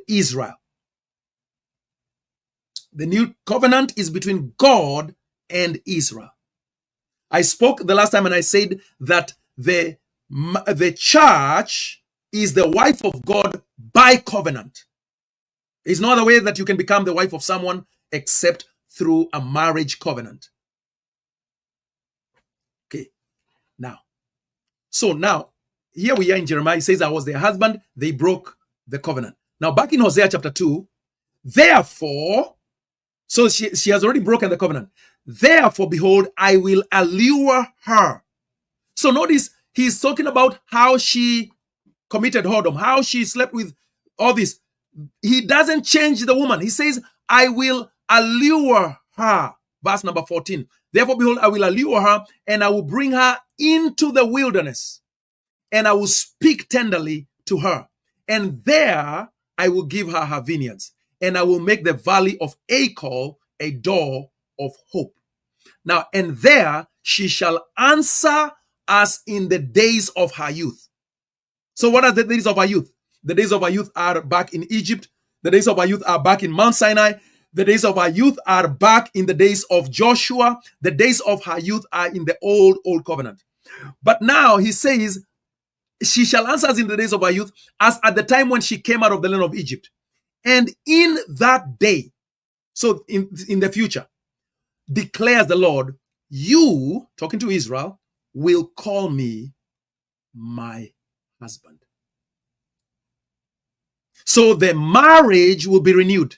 Israel. The new covenant is between God and Israel. I spoke the last time and I said that the church is the wife of God by covenant. There's no other way that you can become the wife of someone except through a marriage covenant. Okay, now. So now, here we are in Jeremiah. It says, I was their husband. They broke the covenant. Now, back in Hosea chapter 2, therefore, so she has already broken the covenant. Therefore, behold, I will allure her. So notice he's talking about how she committed whoredom, how she slept with all this. He doesn't change the woman. He says, I will allure her. Verse number 14. Therefore, behold, I will allure her, and I will bring her into the wilderness, and I will speak tenderly to her. And there I will give her her vineyards, and I will make the valley of Achor a door of hope. Now, and there she shall answer as in the days of her youth. So what are the days of her youth? The days of her youth are back in Egypt. The days of her youth are back in Mount Sinai. The days of her youth are back in the days of Joshua. The days of her youth are in the old covenant. But now he says, she shall answer as in the days of her youth, as at the time when she came out of the land of Egypt. And in that day, so in the future, declares the Lord, you, talking to Israel, will call me my husband. So the marriage will be renewed.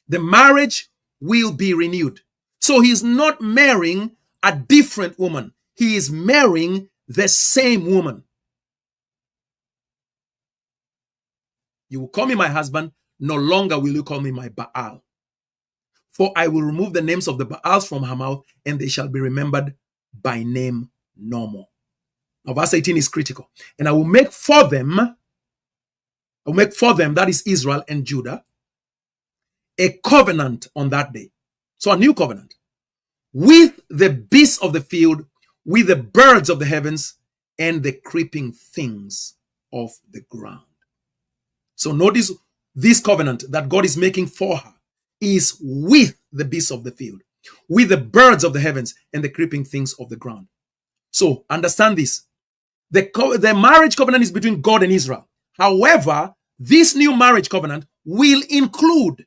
The marriage will be renewed. So he's not marrying a different woman. He is marrying the same woman. You will call me my husband. No longer will you call me my Baal. For I will remove the names of the Baals from her mouth, and they shall be remembered by name no more. Now, verse 18 is critical. And I will make for them, that is Israel and Judah, a covenant on that day. So a new covenant with the beasts of the field, with the birds of the heavens, and the creeping things of the ground. So notice this covenant that God is making for her is with the beasts of the field, with the birds of the heavens, and the creeping things of the ground. So understand this. The marriage covenant is between God and Israel. However, this new marriage covenant will include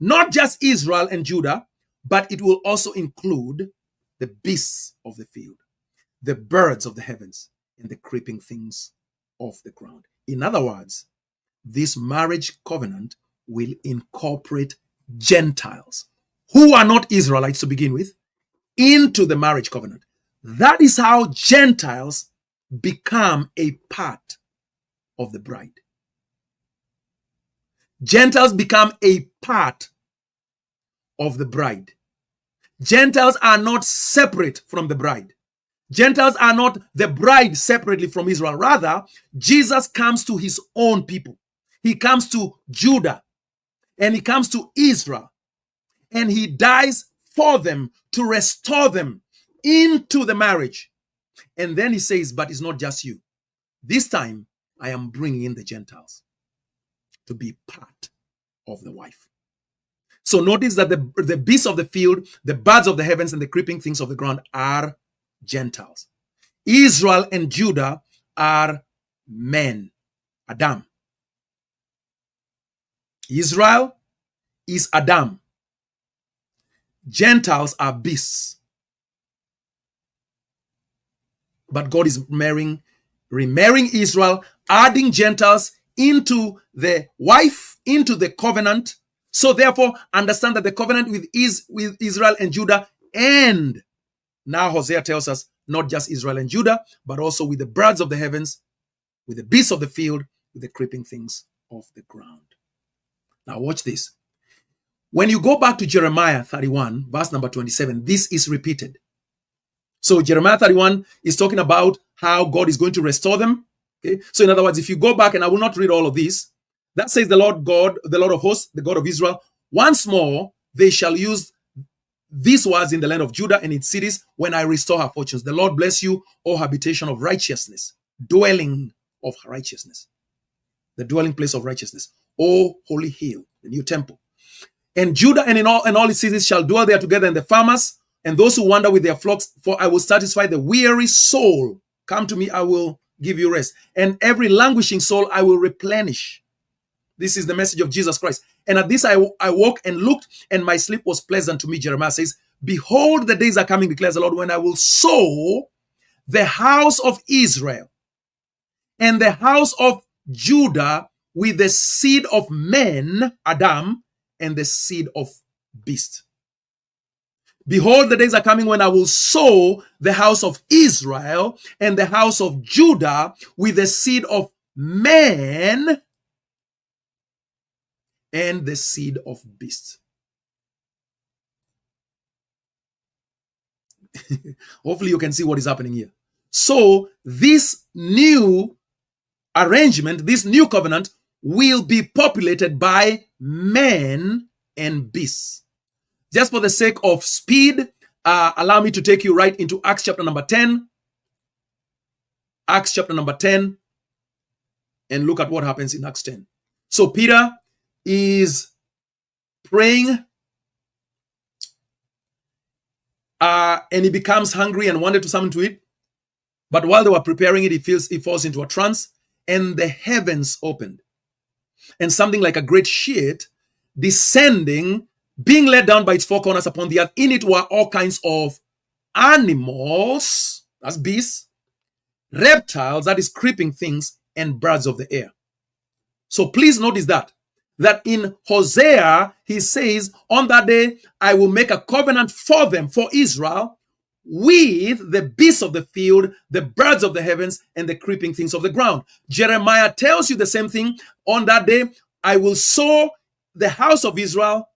not just Israel and Judah, but it will also include the beasts of the field, the birds of the heavens, and the creeping things of the ground. In other words, this marriage covenant will incorporate Gentiles who are not Israelites to begin with into the marriage covenant. That is how Gentiles become a part of the bride. Gentiles become a part of the bride. Gentiles are not separate from the bride. Gentiles are not the bride separately from Israel. Rather, Jesus comes to his own people. He comes to Judah and he comes to Israel, and he dies for them to restore them into the marriage. And then he says, but it's not just you. This time I am bringing in the Gentiles to be part of the wife. So notice that the beasts of the field, the birds of the heavens, and the creeping things of the ground are Gentiles. Israel and Judah are men, Adam. Israel is Adam. Gentiles are beasts. But God is remarrying Israel, adding Gentiles into the wife, into the covenant. So therefore, understand that the covenant with Israel and Judah, and now Hosea tells us not just Israel and Judah, but also with the birds of the heavens, with the beasts of the field, with the creeping things of the ground. Now watch this. When you go back to Jeremiah 31, verse number 27, this is repeated. So Jeremiah 31 is talking about how God is going to restore them. Okay? So in other words, if you go back, and I will not read all of this, that says the Lord God, the Lord of hosts, the God of Israel, once more they shall use these words in the land of Judah and its cities when I restore her fortunes. The Lord bless you, O habitation of righteousness, dwelling of righteousness. the dwelling place of righteousness. O holy hill, the new temple. And Judah and all its cities shall dwell there together, and the farmers and those who wander with their flocks, for I will satisfy the weary soul. Come to me, I will give you rest. And every languishing soul I will replenish. This is the message of Jesus Christ. And at this I woke and looked, and my sleep was pleasant to me. Jeremiah says, behold, the days are coming, declares the Lord, when I will sow the house of Israel and the house of Judah with the seed of men, Adam, and the seed of beast. Behold, the days are coming when I will sow the house of Israel and the house of Judah with the seed of man and the seed of beast. Hopefully you can see what is happening here. So this new arrangement, this new covenant, will be populated by men and beasts. Just for the sake of speed, allow me to take you right into Acts chapter number 10. Acts chapter number 10. And look at what happens in Acts 10. So Peter is praying, and he becomes hungry and wanted to something to eat. But while they were preparing it, he falls into a trance, and the heavens opened. And something like a great sheet descending, being let down by its four corners upon the earth. In it were all kinds of animals, that's beasts, reptiles, that is creeping things, and birds of the air. So please notice that in Hosea, he says, on that day, I will make a covenant for them, for Israel, with the beasts of the field, the birds of the heavens, and the creeping things of the ground. Jeremiah tells you the same thing. On that day, I will sow the house of Israel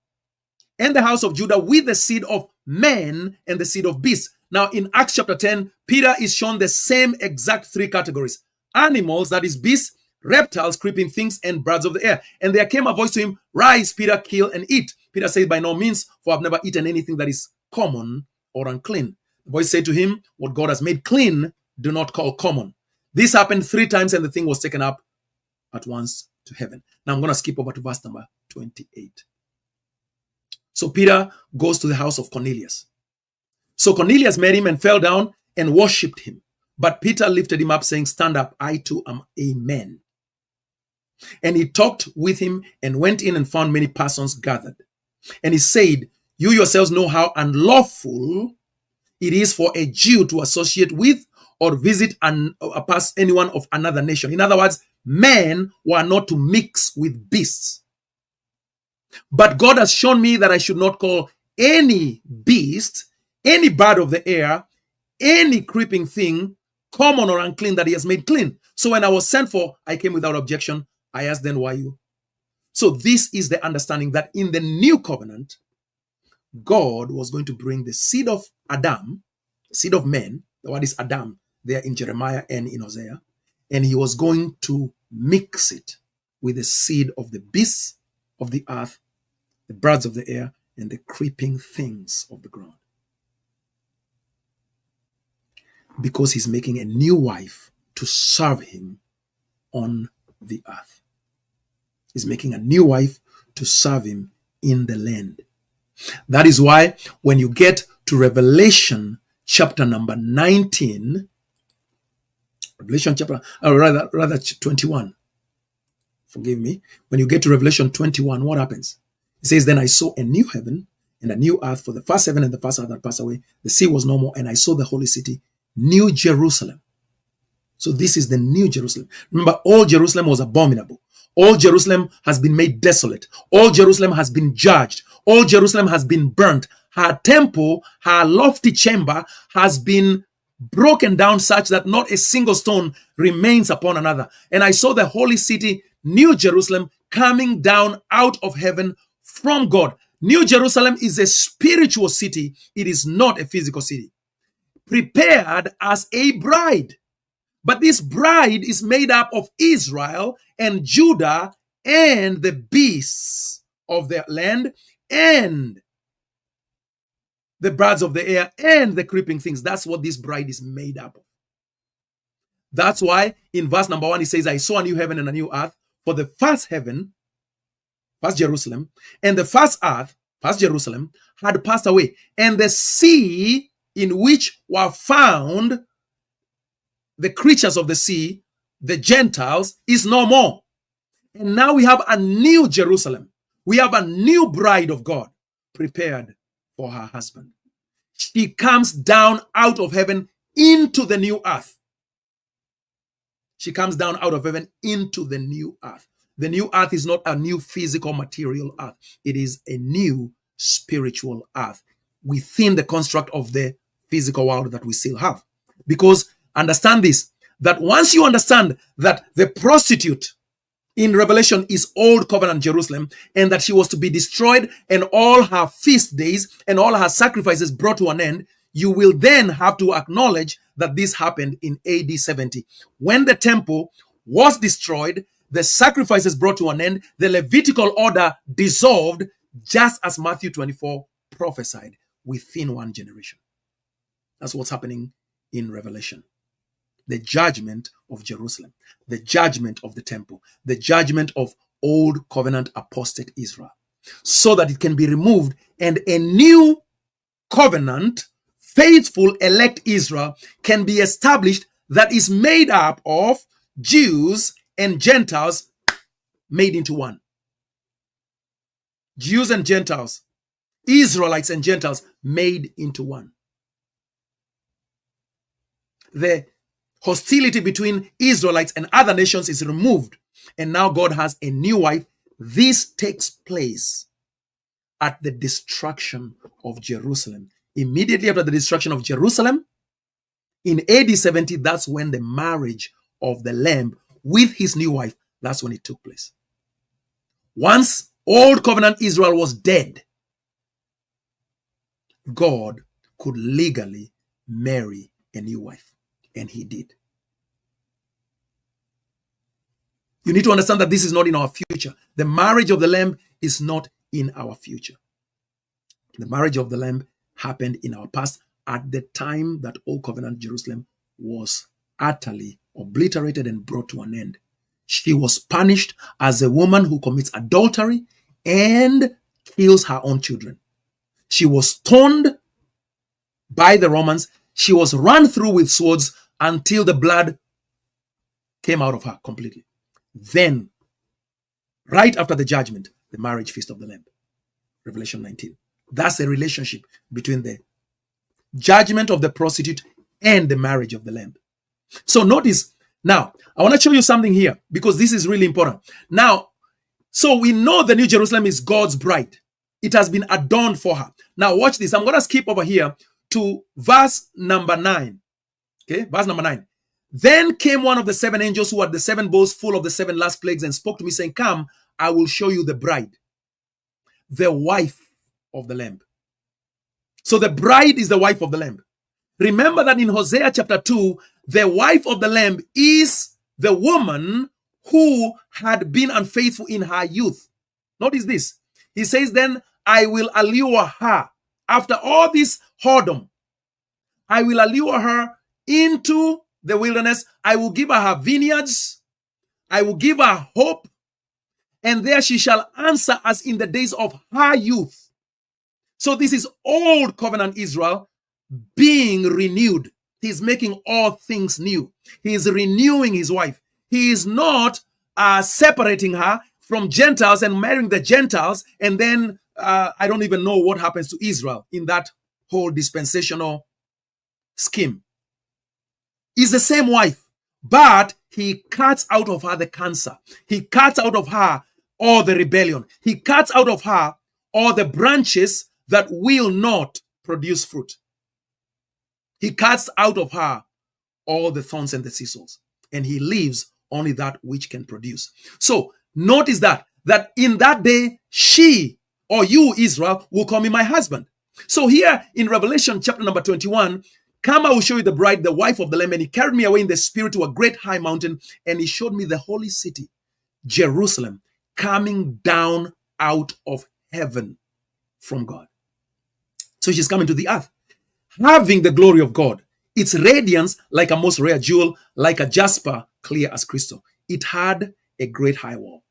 and the house of Judah with the seed of men and the seed of beasts. Now, in Acts chapter 10, Peter is shown the same exact three categories. Animals, that is beasts, reptiles, creeping things, and birds of the air. And there came a voice to him, rise, Peter, kill and eat. Peter said, by no means, for I've never eaten anything that is common or unclean. The voice said to him, what God has made clean, do not call common. This happened 3 times, and the thing was taken up at once to heaven. Now I'm going to skip over to verse number 28. So Peter goes to the house of Cornelius. So Cornelius met him and fell down and worshipped him. But Peter lifted him up, saying, stand up, I too am a man. And he talked with him and went in and found many persons gathered. And he said, you yourselves know how unlawful it is for a Jew to associate with or visit anyone of another nation. In other words, men were not to mix with beasts. But God has shown me that I should not call any beast, any bird of the air, any creeping thing, common or unclean, that he has made clean. So when I was sent for, I came without objection. I asked then, why you? So this is the understanding that in the new covenant, God was going to bring the seed of Adam, the seed of men, the word is Adam there in Jeremiah and in Hosea, and he was going to mix it with the seed of the beasts of the earth, the birds of the air, and the creeping things of the ground. Because he's making a new wife to serve him on the earth. He's making a new wife to serve him in the land. That is why when you get to Revelation chapter number 19, Revelation chapter, rather 21, forgive me. When you get to Revelation 21, what happens? It says, then I saw a new heaven and a new earth, for the first heaven and the first earth had passed away. The sea was no more, and I saw the holy city, New Jerusalem. So this is the New Jerusalem. Remember, all Jerusalem was abominable. All Jerusalem has been made desolate. All Jerusalem has been judged. All Jerusalem has been burnt. Her temple, her lofty chamber has been broken down such that not a single stone remains upon another. And I saw the holy city, New Jerusalem, coming down out of heaven from God. New Jerusalem is a spiritual city. It is not a physical city. Prepared as a bride. But this bride is made up of Israel and Judah and the beasts of their land and the birds of the air and the creeping things. That's what this bride is made up of. That's why in verse number 1 he says, I saw a new heaven and a new earth, For the first heaven, first Jerusalem, and the first earth, first Jerusalem, had passed away, and the sea in which were found the creatures of the sea, the Gentiles, is no more. And now we have a new Jerusalem. We have a new bride of God prepared for her husband. She comes down out of heaven into the new earth. She comes down out of heaven into the new earth. The new earth is not a new physical material earth. It is a new spiritual earth within the construct of the physical world that we still have. Because understand this, that once you understand that the prostitute in Revelation is old covenant Jerusalem, and that she was to be destroyed and all her feast days and all her sacrifices brought to an end, you will then have to acknowledge that this happened in AD 70. When the temple was destroyed, the sacrifices brought to an end, the Levitical order dissolved, just as Matthew 24 prophesied, within one generation. That's what's happening in Revelation. The judgment of Jerusalem, the judgment of the temple, the judgment of old covenant apostate Israel, so that it can be removed and a new covenant, faithful elect Israel can be established that is made up of Jews and Gentiles made into one. Jews and Gentiles, Israelites and Gentiles made into one. The hostility between Israelites and other nations is removed, and now God has a new wife. This takes place at the destruction of Jerusalem. Immediately after the destruction of Jerusalem, in AD 70, that's when the marriage of the Lamb with his new wife, that's when it took place. Once old covenant Israel was dead, God could legally marry a new wife. And he did. You need to understand that this is not in our future. The marriage of the Lamb is not in our future. The marriage of the Lamb happened in our past at the time that old covenant Jerusalem was utterly obliterated and brought to an end. She was punished as a woman who commits adultery and kills her own children. She was stoned by the Romans. She was run through with swords until the blood came out of her completely. Then, right after the judgment, the marriage feast of the Lamb. Revelation 19. That's a relationship between the judgment of the prostitute and the marriage of the Lamb. So notice, now, I want to show you something here because this is really important. Now, so we know the New Jerusalem is God's bride. It has been adorned for her. Now, watch this. I'm going to skip over here to verse number 9. Okay, verse number 9. Then came one of the seven angels who had the seven bowls full of the seven last plagues and spoke to me, saying, "Come, I will show you the bride, the wife of the Lamb." So the bride is the wife of the Lamb. Remember that in Hosea chapter 2, the wife of the Lamb is the woman who had been unfaithful in her youth. Notice this. He says, "Then I will allure her." After all this whoredom, I will allure her into the wilderness. I will give her vineyards. I will give her hope. And there she shall answer as in the days of her youth. So this is old covenant Israel being renewed. He's making all things new. He is renewing his wife. He is not separating her from Gentiles and marrying the Gentiles. And then I don't even know what happens to Israel in that whole dispensational scheme. Is the same wife, but he cuts out of her the cancer. He cuts out of her all the rebellion. He cuts out of her all the branches that will not produce fruit. He cuts out of her all the thorns and the thistles, and he leaves only that which can produce. So notice that in that day, she or you, Israel, will call me my husband. So here in Revelation chapter number 21, "Come, I will show you the bride, the wife of the Lamb." And he carried me away in the spirit to a great high mountain, and he showed me the holy city, Jerusalem, coming down out of heaven from God. So she's coming to the earth, having the glory of God. Its radiance like a most rare jewel, like a jasper, clear as crystal. It had a great high wall.